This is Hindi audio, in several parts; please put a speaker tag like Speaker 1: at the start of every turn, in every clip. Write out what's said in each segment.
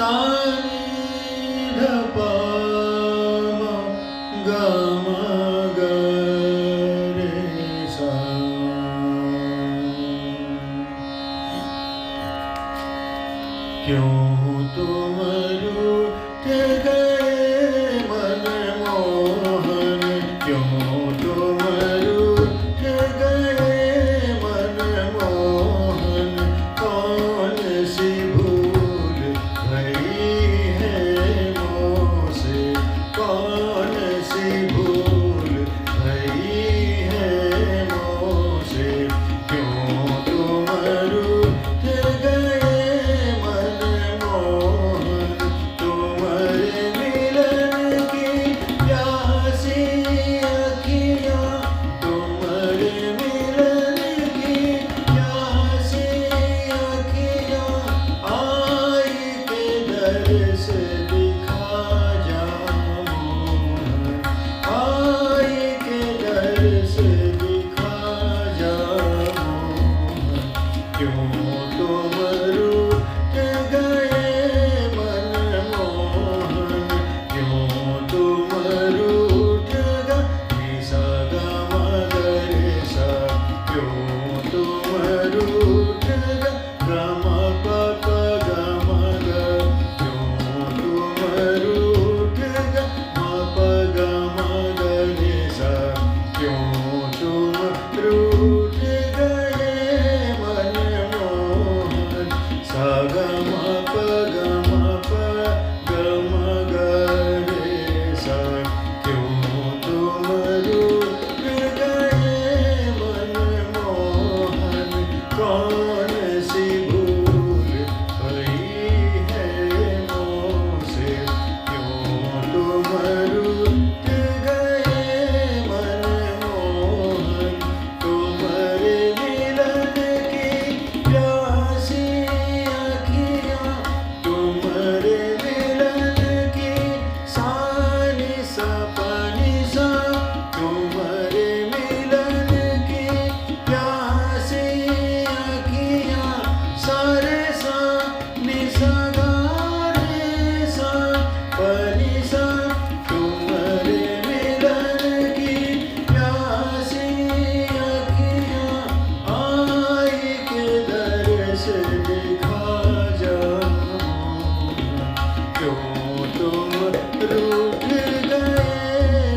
Speaker 1: सानी ध प म ग म ग रे सा। क्यों तुम रूठ गए मनमोहन, क्यों तुम रूठ गए मनमोहन, कौन सी भूल भई है मोसे, कौन सी भूल भई है मोसे, क्यों तुम रूठ गए मनमोहन, तुम्हारे मिलन की प्यासी अखियाँ, तुम्हारे मिलन की प्यासी अखियाँ, आई के दर से दिखा जा मोहन, आई के दर से दिखा जा मोहन, क्यों तुम रूठ गए मनमोहन, क्यों तुम रूठ गए निसा ग म ग रे सा, क्यों तुम रूठ गए ग म प प ग म ग, क्यों तुम रूठ गए म प ग म ग रे सा, क्यों तुम रूठ गए मनमोहन, सा ग म प ग म प ग म ग रे सा, क्यों तुम रूठ गए मनमोहन, कौन सी भूल भई है मोसे, क्यों तुम रूठ गए मनमोहन, तुम्हारे मिलन की प्यासी अखियाँ, तुम्हारे मिलन की सानी सा पानी सा, तुम्हारे मिलन की प्यासी अखियाँ, सारे सा निसा गा रे सा पानी सा, तुम्हारे मिलन की प्यासी अखियाँ, आई के दर से दिखा जा मोहन, क्यों तुम रूठ गए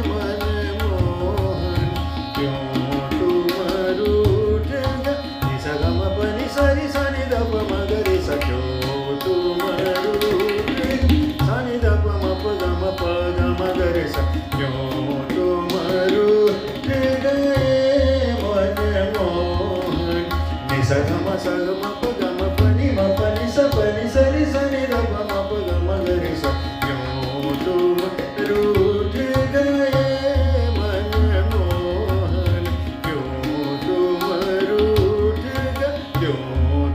Speaker 1: मनमोहन, क्यों तुम रूठ गए निसा ग म प नि सा रि सा नि ध प म ग रे सा, क्यों तुम रूठ सा नि ध प म प ग म प ग म ग रे सा, क्यों तुम रूठ गए मनमोहन, निसा ग म सा ग म प ग म प नि सा प नि सा रि सा नि ध प म प ग म ग रे सा, क्यों तुम रूठ गए मनमोहन, क्यों तुम रूठ गए, क्यों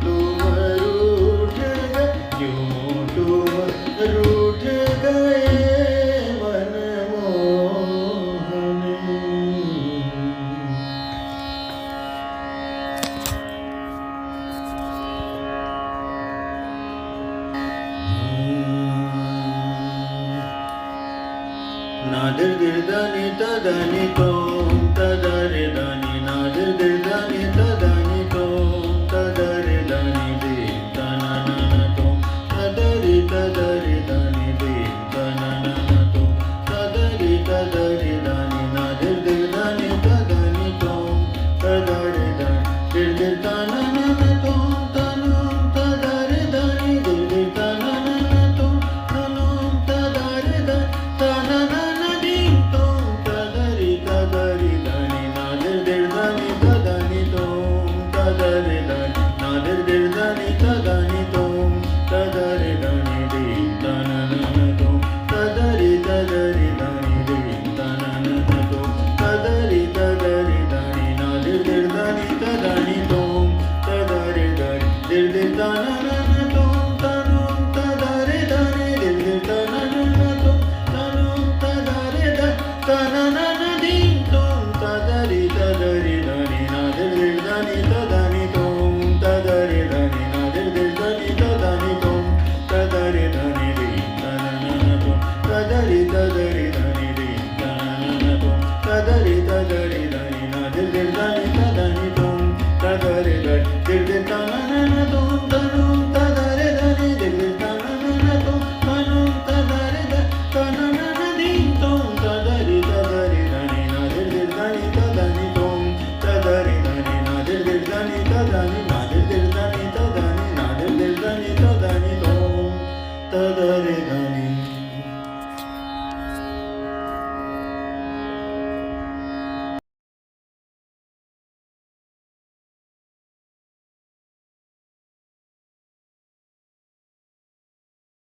Speaker 1: तुम रूठ गए, क्यों तुम रूठ गए मनमोहन। नादर दिर दानी तदानी तोम तदरे दानी, नादर दिर दानी तदानी तोम तदरे दानी दे तना ना ना तोम तदरे दानी दे तना ना ना तोम तदरे दानी, नादर दिर दानी तदानी तोम तदरे दानी, दिर दिर तना ना ना तोम तनोम तदरे दानी, दिर दिर तना ना ना तोम तनोम तदरे दानी, तना ना ना dim तोम तदरे tada